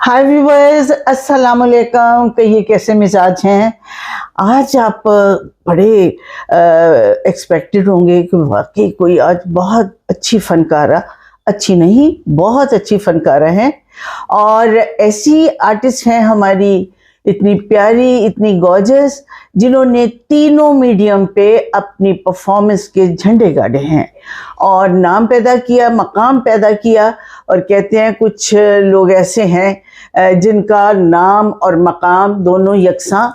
हाय viewers, अस्सलाम वालेकुम। कहिए कैसे मिजाज हैं। आज आप बड़े एक्सपेक्टेड होंगे कि वाकई कोई आज बहुत अच्छी फनकारा, अच्छी नहीं बहुत अच्छी फनकारा है। और ऐसी आर्टिस्ट हैं हमारी, इतनी प्यारी, इतनी गॉर्जस, जिन्होंने तीनों मीडियम पे अपनी परफॉर्मेंस के झंडे गाड़े हैं और नाम पैदा किया, मकाम पैदा किया। और कहते हैं कुछ लोग ऐसे हैं जिनका नाम और मकाम दोनों यकसां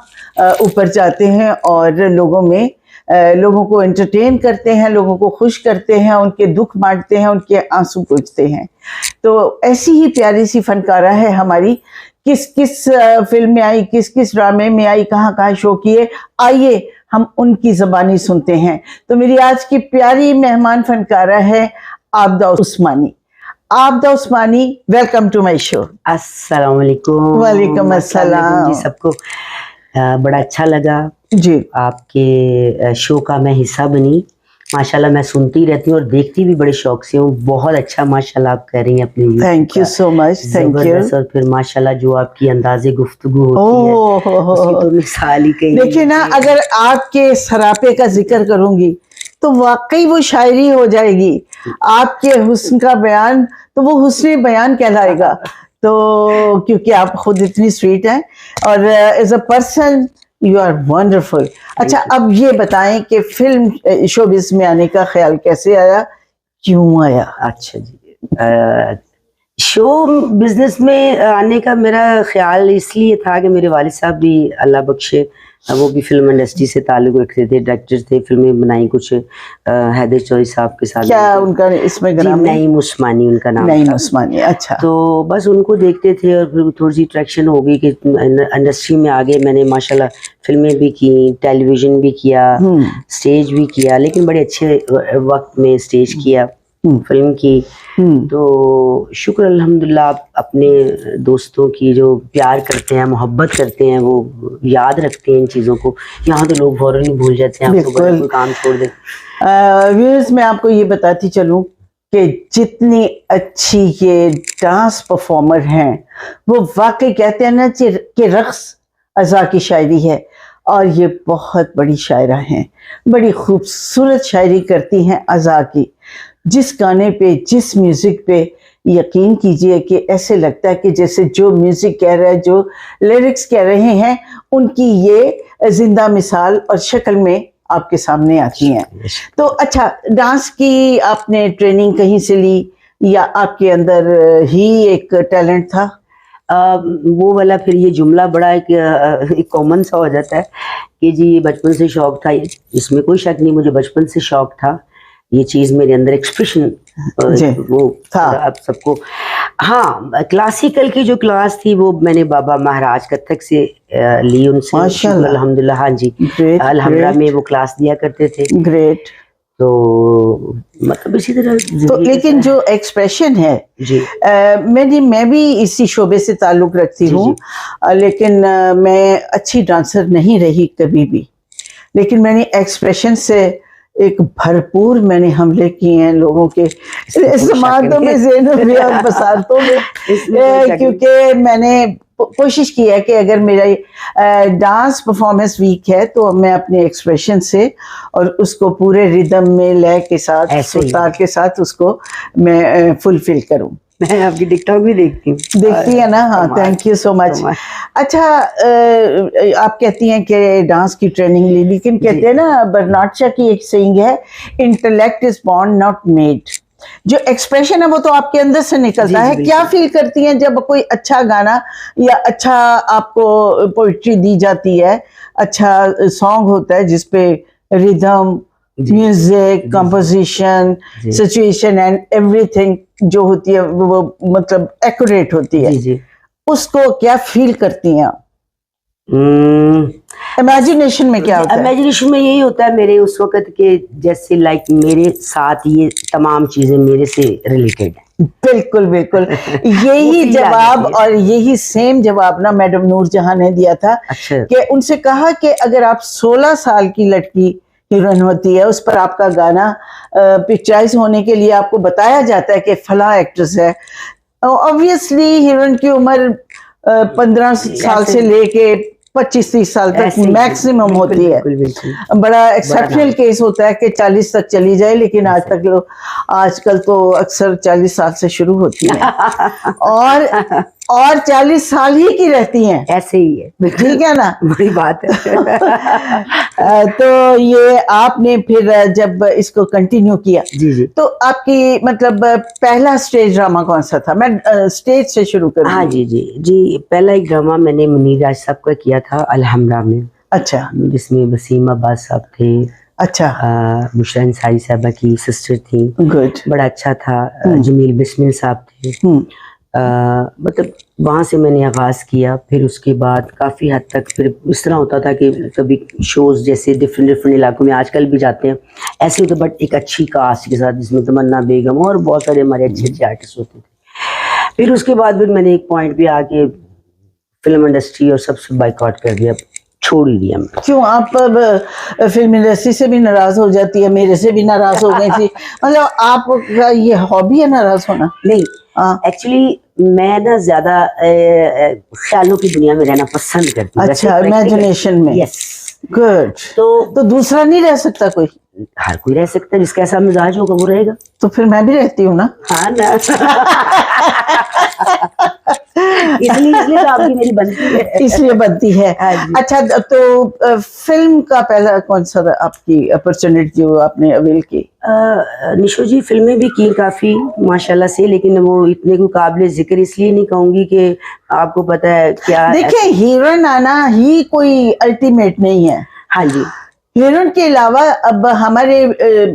ऊपर जाते हैं और लोगों को एंटरटेन करते हैं, लोगों को खुश करते हैं, उनके दुख बांटते हैं, उनके आंसू पोंछते हैं। तो ऐसी ही प्यारी सी फनकारा है हमारी। किस किस फिल्म में आई, किस किस ड्रामे में आई, कहाँ कहाँ शो किए, आइए हम उनकी ज़बानी सुनते हैं। तो मेरी आज की प्यारी मेहमान फनकारा है आबदा उस्मानी। आबदा उस्मानी, वेलकम टू माय शो। अस्सलाम वालेकुम। वालेकुम अस्सलाम जी। सबको बड़ा अच्छा लगा जी। आपके शो का मैं हिस्सा बनी। माशाल्लाह मैं सुनती रहती हूँ और देखती भी बड़े शौक से हूँ। बहुत अच्छा माशाल्लाह आप कर रही हैं अपने YouTube thank you so much, thank you. और फिर माशाल्लाह जो आपकी अंदाज़े गुफ्तगू होती है उसकी तो मिसाल ही कहीं। देखिए ना, अगर आपके सरापे का जिक्र करूंगी तो वाकई वो शायरी हो जाएगी। आपके हुस्न का बयान तो वो हुस्न बयान कहलाएगा। तो क्योंकि आप खुद इतनी स्वीट हैं और as a person you are wonderful. अच्छा, अब ये बताएं कि फिल्म शोबिज़ में आने का ख्याल कैसे आया, क्यों आया? अच्छा जी, शो बिजनेस में आने का मेरा ख्याल इसलिए था कि मेरे वालिद साहब भी अल्लाह बख्शे, वो भी फिल्म इंडस्ट्री से ताल्लुक़ रखते थे, डायरेक्टर थे, फिल्में बनाई कुछ हैदर चौधरी साहब के साथ। क्या उनका इसमें नाम? नईम उस्मानी उनका नाम। नईम उस्मानी, अच्छा। तो बस उनको देखते थे और फिर थोड़ी सी अट्रैक्शन हो गई कि इंडस्ट्री में आगे। मैंने माशाल्लाह फिल्में भी की, टेलीविज़न भी किया, स्टेज भी किया, लेकिन बड़े अच्छे वक्त में स्टेज किया, फिल्म की। तो शुक्र अल्हम्दुलिल्लाह, आप अपने दोस्तों की जो प्यार करते हैं, मोहब्बत करते हैं, वो याद रखते हैं इन चीज़ों को। यहाँ तो लोग फौरन ही भूल जाते हैं, आपको बड़ा कोई काम छोड़ दे। व्यूअर्स, मैं आपको ये बताती चलूँ कि जितनी अच्छी ये डांस परफॉर्मर हैं, वो वाकई कहते हैं ना कि रक्स अज़ा की शायरी है। और ये बहुत बड़ी शायरा हैं, बड़ी खूबसूरत शायरी करती हैं अज़ा की। जिस गाने पे, जिस म्यूज़िक पे यकीन कीजिए कि ऐसे लगता है कि जैसे जो म्यूज़िक कह रहा है, जो लिरिक्स कह रहे हैं, उनकी ये जिंदा मिसाल और शक्ल में आपके सामने आती हैं। तो अच्छा, डांस की आपने ट्रेनिंग कहीं से ली या आपके अंदर ही एक टैलेंट था? वो वाला फिर ये जुमला बड़ा एक कॉमन सा हो जाता है कि जी बचपन से शौक था, इसमें कोई शक नहीं, मुझे बचपन से शौक था। ये चीज़ मेरे अंदर एक्सप्रेशन वो था आप सबको। हाँ, क्लासिकल की जो क्लास थी वो मैंने बाबा महाराज कथक से ली, उनसे अल्हम्दुलिल्लाह। हाँ जी, अलहमरा में वो क्लास दिया करते थे। ग्रेट। तो मतलब इसी तरह तो लेकिन जो एक्सप्रेशन है जी, मैं भी इसी शोबे से ताल्लुक़ रखती हूँ, लेकिन मैं अच्छी डांसर नहीं रही कभी भी। लेकिन मैंने एक्सप्रेशन से एक भरपूर मैंने हमले किए हैं लोगों के समातों में, ज़हनों में और बसातों में, क्योंकि मैंने कोशिश की है कि अगर मेरा डांस परफॉर्मेंस वीक है तो मैं अपने एक्सप्रेशन से और उसको पूरे रिदम में, लय के साथ, सुतार के साथ उसको मैं फुलफिल करूं। मैं आपकी टिकटॉक भी देखती हूँ। देखती है ना? हाँ, थैंक यू सो मच। अच्छा, आप कहती हैं कि डांस की ट्रेनिंग ली, लेकिन कहते हैं ना, बर्नार्ड शॉ की एक सेइंग है, intellect is born not made. जो एक्सप्रेशन है वो तो आपके अंदर से निकलता है। क्या फील करती हैं जब कोई अच्छा गाना या अच्छा आपको पोइट्री दी जाती है, अच्छा सॉन्ग होता है जिसपे rhythm, music, composition, situation and everything जो होती है वो मतलब एक्यूरेट होती है, उसको क्या फील करती हैं आप? इमेजिनेशन में क्या होता है? इमेजिनेशन में यही होता है मेरे उस वक्त के, जैसे लाइक मेरे साथ ये तमाम चीजें मेरे से रिलेटेड है। बिल्कुल बिल्कुल। यही जवाब और यही सेम जवाब ना मैडम नूरजहां ने दिया था। अच्छा। कि उनसे कहा कि अगर आप 16 साल की लड़की हीरोइन होती है, उस पर आपका गाना पिक्चराइज होने के लिए आपको बताया जाता है कि फला एक्ट्रेस है, ऑब्वियसली हीरोइन की उम्र 15 साल से लेके 25-30 साल तक ऐसे ही, मैक्सिमम होती है। बिल्कुल बिल्कुल। बड़ा एक्सेप्शनल केस होता है कि 40 तक चली जाए, लेकिन आज तक लोग, आजकल तो अक्सर 40 साल से शुरू होती है और 40 साल ही की रहती हैं। ऐसे ही है, ठीक है ना? बड़ी बात है। तो ये आपने फिर जब इसको कंटिन्यू किया, जी जी। तो आपकी मतलब पहला स्टेज ड्रामा कौन सा था? मैं स्टेज से शुरू करूंगी। हाँ जी जी जी, पहला एक ड्रामा मैंने मुनीर राज साहब का किया था अलहमरा में, अच्छा जिसमें वसीम अब्बास साहब थे, अच्छा, बुशरा अंसारी साहबा की सिस्टर थी। गुड। बड़ा अच्छा था। जमील बिस्मिल साहब थे। मतलब वहाँ से मैंने आगाज़ किया। फिर उसके बाद काफ़ी हद तक फिर इस तरह होता था कि कभी शोज़ जैसे डिफरेंट इलाकों में आजकल भी जाते हैं ऐसे होते, बट एक अच्छी कास्ट के साथ जिसमें तमन्ना बेगम और बहुत सारे हमारे अच्छे अच्छे आर्टिस्ट होते थे। फिर उसके बाद फिर मैंने एक पॉइंट पे आके फिल्म इंडस्ट्री और सबसे बाइकआउट कर दिया, छोड़ ही दिया मैं। क्यों? आप फिल्म इंडस्ट्री से भी नाराज हो जाती है, मेरे से भी नाराज हो गई थी। मतलब आपका ये हॉबी है नाराज होना? नहीं, हाँ। एक्चुअली मैं ना ज्यादा ख्यालों की दुनिया में रहना पसंद करती हूँ। अच्छा, इमेजिनेशन में। यस। गुड। तो दूसरा नहीं रह सकता कोई? हर कोई रह सकता है, जिसका ऐसा मिजाज होगा वो रहेगा। तो फिर मैं भी रहती हूँ ना। हाँ ना। इसलिए तो आपकी मेरी बनती है। इसलिए बनती है। हाँ जी। अच्छा, तो फिल्म का पहला कौन सा आपकी अपॉर्चुनिटी जो आपने अवेल की? निशो जी फिल्में भी की काफ़ी माशाल्लाह से, लेकिन वो इतने को काबिल जिक्र इसलिए नहीं कहूँगी कि आपको पता है क्या। देखिए, हीरोइन आना ही कोई अल्टीमेट नहीं है। हाँ जी। हीरोइन के अलावा अब हमारे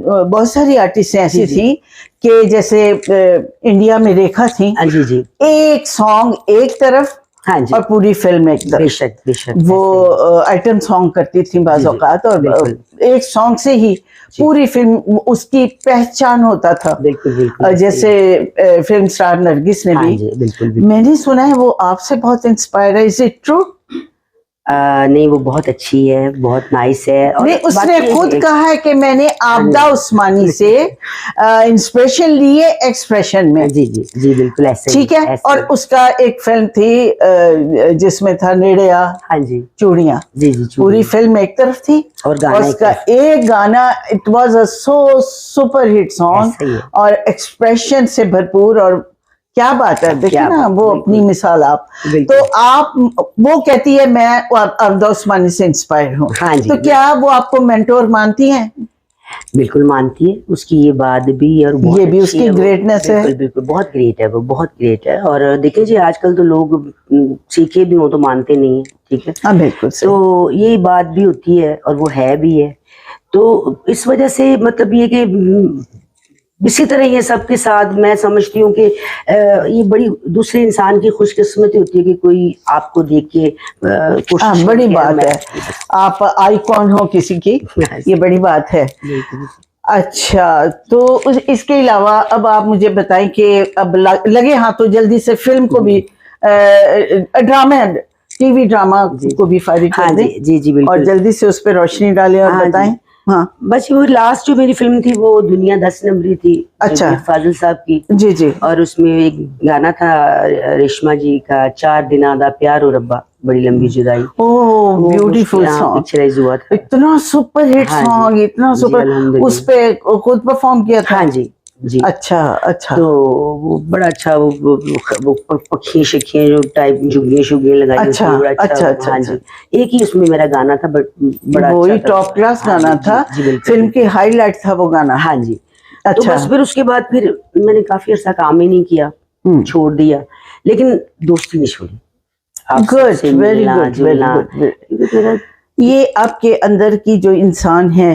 बहुत सारी आर्टिस्ट ऐसी थी कि जैसे इंडिया में रेखा थी। हाँ जी जी। एक सॉन्ग एक तरफ हाँ जी। और पूरी फिल्म एक तरफ। बेशक बेशक। वो आइटम सॉन्ग करती थी बाज़ औक़ात, और एक सॉन्ग से ही पूरी फिल्म उसकी पहचान होता था। बिल्कुल बिल्कुल। जैसे फिल्म स्टार नरगिस ने हाँ भी। जी, बिल्कुल बिल्कुल। मैंने सुना है वो आपसे बहुत इंस्पायर है, इज इट ट्रू? नहीं, वो बहुत अच्छी है, बहुत नाइस है। और नहीं, उसने खुद कहा है कि मैंने आबदा उस्मानी से इंस्पिरेशन लिए एक्सप्रेशन में। जी जी जी, बिल्कुल ऐसे ही, ठीक है। ऐसे और ही। उसका एक फिल्म थी जिसमें था नेड़िया हाँ जी चूड़ियाँ। जी जी। पूरी फिल्म एक तरफ थी और गाना उसका एक गाना, it was a so super hit ऐसे ही सॉन्ग है। और एक्सप्रेशन से भरपूर। और क्या बात है, देखिए क्या ना, बात, वो बिल्कुल। अपनी मिसाल आप। बिल्कुल। तो आप, वो कहती है मैं आबदा उस्मानी से इंस्पायर हूँ। हाँ जी। तो क्या वो आपको मेंटोर मानती हैं? बिल्कुल मानती है, उसकी ये बात भी, और बहुत ये भी अच्छी उसकी है वो। ग्रेटनेस है। बिल्कुल बिल्कुल, बहुत ग्रेट है वो, बहुत ग्रेट है। और देखिए जी, आजकल तो लोग सीखे भी हो तो मानते नहीं है। ठीक है। हाँ, बिल्कुल सही। तो ये बात भी होती है और वो है भी है। तो इस वजह से मतलब ये कि इसी तरह ये सबके साथ मैं समझती हूँ कि ये बड़ी दूसरे इंसान की खुशकिस्मती होती है कि कोई आपको देख के कोशिश बड़ी करे कि बात मैं- है, आप आइकॉन हो किसी की, ये बड़ी बात है। बिल्कुल। अच्छा, तो इसके अलावा अब आप मुझे बताएं कि अब लगे हाथों जल्दी से फिल्म को भी, ड्रामा, टीवी ड्रामा को भी फारिग हाँ कर दें। जी जी जी, और बिल्कुल। जल्दी से उस पर रोशनी डालें और हाँ जी। बताएं। हाँ बस वो लास्ट जो मेरी फिल्म थी वो दुनिया 10 नंबरी थी। अच्छा। जगजीत फाजिल साहब की। जी जी। और उसमें एक गाना था रेशमा जी का, 4 दिना दा प्यार हो रब्बा बड़ी लंबी जुदाई। ओह, वो ब्यूटीफुल सॉन्ग, पिक्चराइज हुआ था। इतना सुपर हिट हाँ जी। सॉन्ग, इतना जी, सुपर। अल्हम्दुलिल्लाह। उस पे खुद परफॉर्म किया था? हाँ जी जी। अच्छा अच्छा। तो वो बड़ा अच्छा, वो पखियाँ शखियाँ जो टाइप झुग्गियाँ शुग्गियाँ लगाई अच्छा उसमें, बड़ा अच्छा। अच्छा अच्छा हाँ अच्छा। जी, एक ही उसमें मेरा गाना था, बट बड़ा वो अच्छा ही था। टॉप क्लास हाँ गाना जी, था, जी बिल्कुल फिल्म की बिल्कुल। हाईलाइट था वो गाना। हाँ जी। तो अच्छा। बस फिर उसके बाद फिर मैंने काफी अर्सा काम ही नहीं किया, छोड़ दिया। लेकिन दोस्ती नहीं छोड़ी। गुड, आपसे वेरी मिलना गुड, वेरी जुलना, गुड। क्योंकि मेरा ये आपके अंदर की जो इंसान है,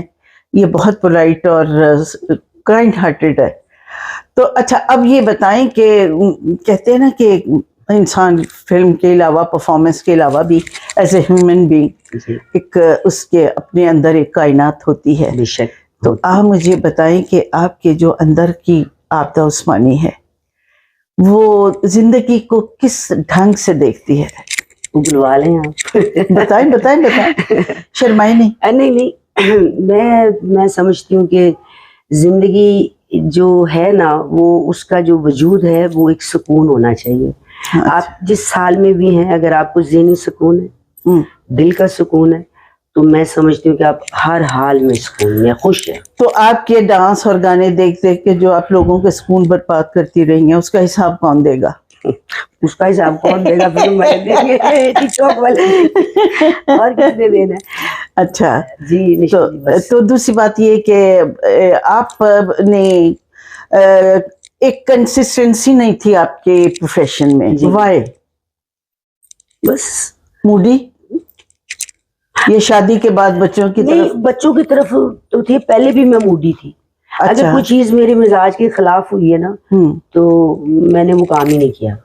ये बहुत पोलाइट और काइंड हार्टेड है। तो अच्छा, अब ये बताएं कि कहते हैं ना कि इंसान फिल्म के अलावा, परफॉर्मेंस के अलावा भी एज ए ह्यूमन बीइंग जी एक उसके अपने अंदर एक कायनात होती है। बेशक। तो आप मुझे बताएं कि आपके जो अंदर की आबदा उस्मानी है, वो जिंदगी को किस ढंग से देखती है? बुलवा लें आप। बताएं बताएं बताएं, शर्माए नहीं। नहीं नहीं, मैं समझती हूँ कि जिंदगी जो है ना, वो उसका जो वजूद है वो एक सुकून होना चाहिए। अच्छा। आप जिस हाल में भी हैं, अगर आपको ज़हनी सुकून है, हम्म। दिल का सुकून है, तो मैं समझती हूँ कि आप हर हाल में सुकून में खुश हैं। तो आपके डांस और गाने देख देख के जो आप लोगों के सुकून बर्बाद करती रही हैं, उसका हिसाब कौन देगा? उसका हिसाब कौन देगा? फिल्म वाले देंगे, टिकटॉक वाले देंगे, और किसने देना है? अच्छा। जी निशा जी, बस तो दूसरी बात ये कि आपने एक कंसिस्टेंसी नहीं थी आपके प्रोफेशन में। जी। वाई? बस मूडी? ये शादी के बाद बच्चों की नहीं, तरफ? बच्चों की तरफ तो थी, पहले भी मैं मूडी थी। अगर अच्छा। कोई चीज मेरे मिजाज के खिलाफ हुई है ना, तो मैंने वो काम ही नहीं किया।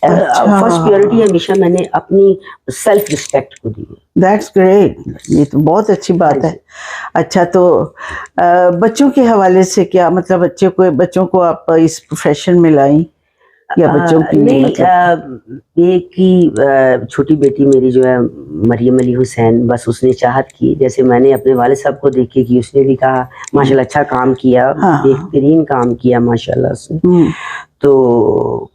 अच्छा। फर्स्ट प्रायोरिटी हमेशा मैंने अपनी सेल्फ रिस्पेक्ट को दी है। दैट्स ग्रेट, ये तो बहुत अच्छी बात है। अच्छा, तो बच्चों के हवाले से क्या मतलब, बच्चों को आप इस प्रोफेशन में लाई या बच्चों की नहीं, मतलब? एक की छोटी बेटी मेरी जो है मरियम अली हुसैन, बस उसने चाहत की, जैसे मैंने अपने वाले साहब को देखे कि उसने भी कहा माशाल्लाह अच्छा काम किया, हाँ। बेहतरीन काम किया माशाल्लाह उसने। तो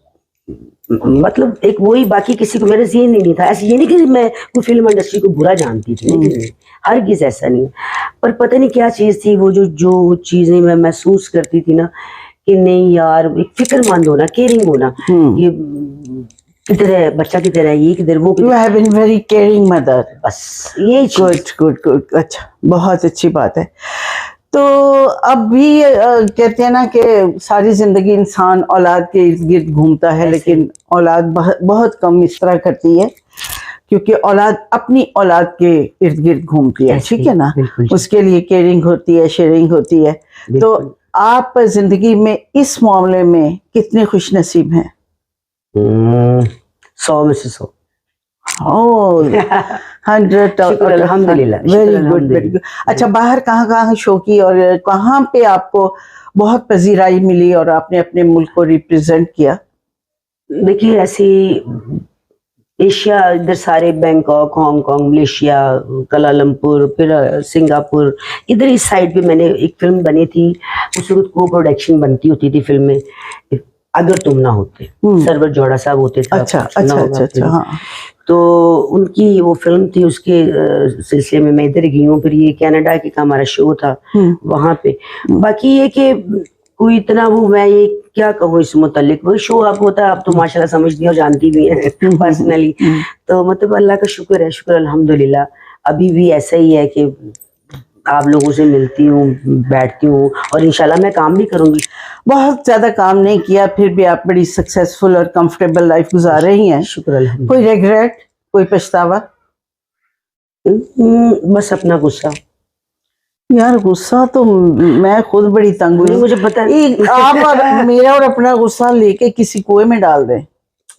मतलब एक वही, बाकी किसी को मेरे ज़हन नहीं था। ऐसे ये नहीं कि मैं कोई फिल्म इंडस्ट्री को बुरा जानती थी, नहीं, हरगिज़ ऐसा नहीं। पर पता नहीं क्या चीज़ थी, वो जो चीज़ें मैं महसूस करती थी ना कि नहीं यार, एक फिक्रमंद होना, केयरिंग होना, ये किधर है बच्चा, किधर है ये, किधर वो, you have been very caring mother. बस ये गुड गुड गुड। अच्छा, बहुत अच्छी बात है। तो अब भी कहते हैं ना कि सारी जिंदगी इंसान औलाद के इर्द गिर्द घूमता है, लेकिन औलाद बहुत कम इस तरह करती है, क्योंकि औलाद अपनी औलाद के इर्द गिर्द घूमती है, ठीक है ना? उसके लिए केयरिंग होती है, शेयरिंग होती है। तो आप जिंदगी में इस मामले में कितने खुश नसीब हैं? 100 में से 100। 100 अल्हम्दुलिल्लाह, वेरी गुड वेरी गुड। अच्छा, बाहर कहाँ कहाँ शो की और कहाँ पे आपको बहुत पजीराई मिली और आपने अपने मुल्क को रिप्रेजेंट किया? देखिए ऐसी एशिया, इधर सारे बैंकॉक, हांगकांग, मलेशिया, कुआलालंपुर, फिर सिंगापुर, इधर इस साइड पे मैंने एक फिल्म बनी थी, उस वक्त को प्रोडक्शन बनती होती थी फिल्म में, अगर तुम ना होते, सरवर जोड़ा साहब होते थे। अच्छा अच्छा अच्छा अच्छा। हाँ। तो उनकी वो फिल्म थी, उसके सिलसिले में मैं इधर गई हूँ। फिर ये कनाडा के का हमारा शो था वहाँ पे। बाकी ये कि कोई इतना वो, मैं ये क्या कहूँ इस मुतालिक, वो शो आप होता है, आप तो माशाल्लाह समझती हो, जानती भी हैं पर्सनली। तो मतलब अल्लाह का शुक्र है, शुक्र अल्हम्दुलिल्लाह, अभी भी ऐसा ही है कि आप लोगों से मिलती हूँ, बैठती हूँ, और इंशाल्लाह मैं काम भी करूँगी। बहुत ज्यादा काम नहीं किया, फिर भी आप बड़ी सक्सेसफुल और कंफर्टेबल लाइफ गुजार रही हैं। शुक्र अल्हम्दुलिल्लाह। कोई रिग्रेट, कोई पछतावा? बस अपना गुस्सा। यार गुस्सा तो मैं खुद बड़ी तंग हुई। मुझे पता है। आप और मेरा और अपना गुस्सा लेके किसी कुएं में डाल दें,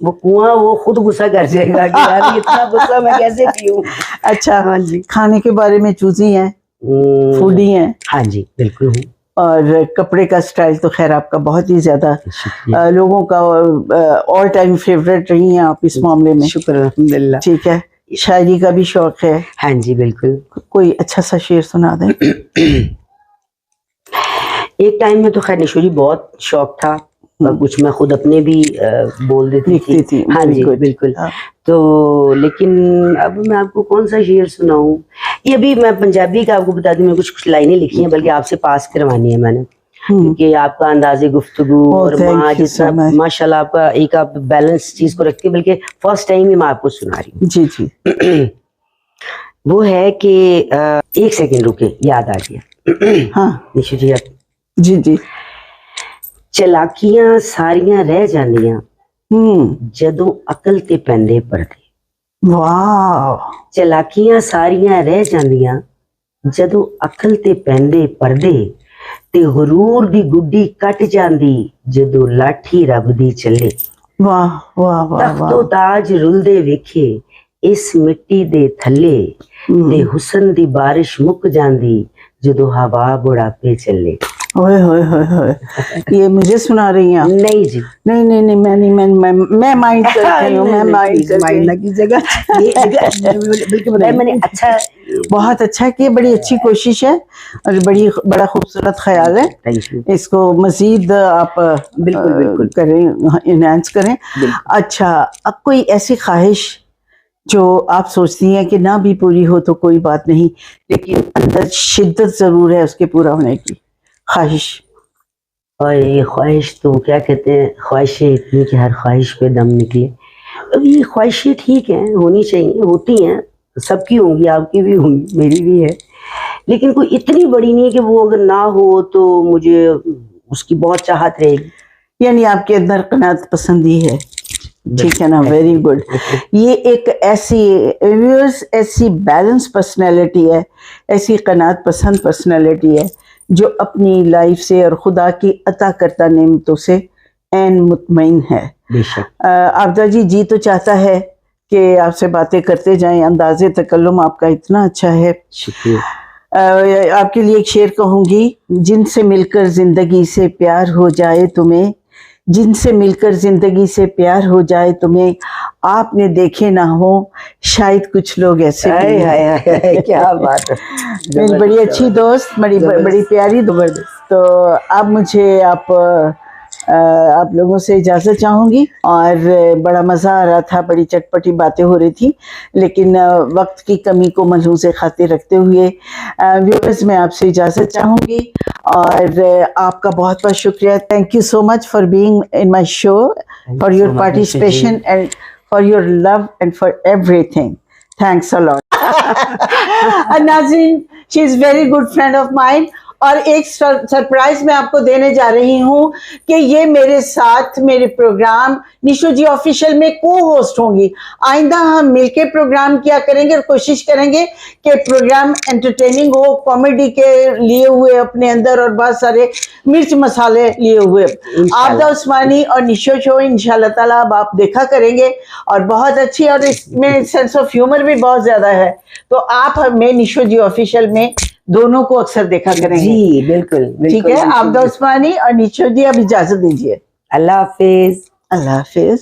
वो कुआं वो खुद गुस्सा कर जाएगा कि यार इतना गुस्सा मैं कैसे पीऊं। अच्छा। हाँ जी। खाने के बारे में चूजी हैं, फूडी हैं? हाँ जी बिल्कुल हूँ। और कपड़े का स्टाइल तो खैर आपका बहुत ही ज्यादा लोगों का ऑल टाइम फेवरेट रही हैं आप इस मामले में। शुक्र अल्हम्दुलिल्लाह। ठीक है। शायरी का भी शौक है? हाँ जी बिल्कुल। कोई अच्छा सा शेर सुना दें। एक टाइम में तो खैर निशो जी बहुत शौक था, कुछ मैं खुद अपने भी बोल देती थी। हाँ जी बिल्कुल। तो लेकिन अब मैं आपको कौन सा शेर सुनाऊं, ये भी मैं पंजाबी का आपको बता दूं, मैं कुछ लाइनें लिखी हैं, बल्कि आपसे पास करवानी है मैंने, क्योंकि आपका अंदाज़े गुफ्तगू और माँ जितना माशाल्लाह आपका एक आप बैलेंस चीज को रखती है, बल्कि फर्स्ट टाइम ही मैं आपको सुना रही हूँ। जी जी। वो है कि एक सेकंड रुके, याद आ गया। हाँ निशो जी आप जी जी। चलाकियां सारियां रह जांदियां जदों अकल ते पैंदे पर्दे। वाह। चलाकियां सारियां रह जांदियां जदों अकल ते पैंदे पर्दे, ते गुरूर दी गुड्डी कट जांदी जदों लाठी रब दी चले। वाह वाह वाह। तख्तो ताज रुलदे वेखे इस मिट्टी दे थल्ले, ते हुसन दी बारिश मुक जांदी जदों हवा बुढ़ापे चले। ओए होए होए होए, ये मुझे सुना रही हैं आप? नहीं जी, नहीं नहीं नहीं, मैं माइंड कर रही हूँ, मैं माइंड कर रही माइंड हूँ। ना कीजिएगा। ये बल्कि बताया मैंने अच्छा, बहुत अच्छा कि बड़ी अच्छी कोशिश है और बड़ा खूबसूरत ख्याल है। Thank you. इसको मजीद आप बिल्कुल, बिल्कुल। करें, इनहांस करें। बिल्कुल। अच्छा, अब कोई ऐसी ख्वाहिश जो आप सोचती हैं कि ना भी पूरी हो तो कोई बात नहीं, लेकिन अंदर शिद्दत जरूर है उसके पूरा होने की ख्वाहिश? और ये ख्वाहिश तो क्या कहते हैं, ख्वाहिशें इतनी कि हर ख्वाहिश पे दम निकले। अब ये ख्वाहिशें ठीक हैं, होनी चाहिए, होती हैं, सबकी होंगी, आपकी भी होंगी, मेरी भी है, लेकिन कोई इतनी बड़ी नहीं है कि वो अगर ना हो तो मुझे उसकी बहुत चाहत रहेगी। यानी आपके अंदर कनात पसंदी है, ठीक है ना? Very good. ये एक ऐसी बैलेंस पर्सनैलिटी है, ऐसी कनात पसंद पर्सनैलिटी है जो अपनी लाइफ से और खुदा की अता करता नेमतों से ऐन मुतमईन है। बेशक। आबदा जी तो चाहता है कि आपसे बातें करते जाएं, अंदाज़े तकल्लुम आपका इतना अच्छा है। शुक्रिया। आपके लिए एक शेर कहूँगी। जिनसे मिलकर ज़िंदगी से प्यार हो जाए तुम्हें, जिनसे मिलकर ज़िंदगी से प्यार हो जाए तुम्हें, आपने देखे ना हो शायद कुछ लोग ऐसे भी हाय हैं। हाय हाय हाय, क्या बात है। मेरी बड़ी अच्छी दोस्त, बड़ी प्यारी दोस्त। तो अब मुझे आप लोगों से इजाज़त चाहूँगी और बड़ा मज़ा आ रहा था, बड़ी चटपटी बातें हो रही थी, लेकिन वक्त की कमी को मलहूज़ खातिर रखते हुए व्यूअर्स मैं आपसे इजाज़त चाहूँगी और आपका बहुत बहुत शुक्रिया। Thank you so much for being in my show, for your participation and for your love and for everything. Thanks a lot. Nazreen, she is very good friend of mine और एक सरप्राइज मैं आपको देने जा रही हूँ कि ये मेरे साथ मेरे प्रोग्राम निशो जी ऑफिशियल में को होस्ट होंगी। आइंदा हम मिलके प्रोग्राम किया करेंगे और कोशिश करेंगे कि प्रोग्राम एंटरटेनिंग हो, कॉमेडी के लिए हुए अपने अंदर और बहुत सारे मिर्च मसाले लिए हुए। आबदा उस्मानी और निशो शो इंशाल्लाह ताला अब आप देखा करेंगे और बहुत अच्छी, और इसमें सेंस ऑफ ह्यूमर भी बहुत ज्यादा है, तो आप हमें निशो जी ऑफिशियल में दोनों को अक्सर देखा करेंगे। जी बिल्कुल, ठीक है, आबदा उस्मानी और निशो जी अब इजाजत दीजिए। अल्लाह हाफिज। अल्लाह हाफिज।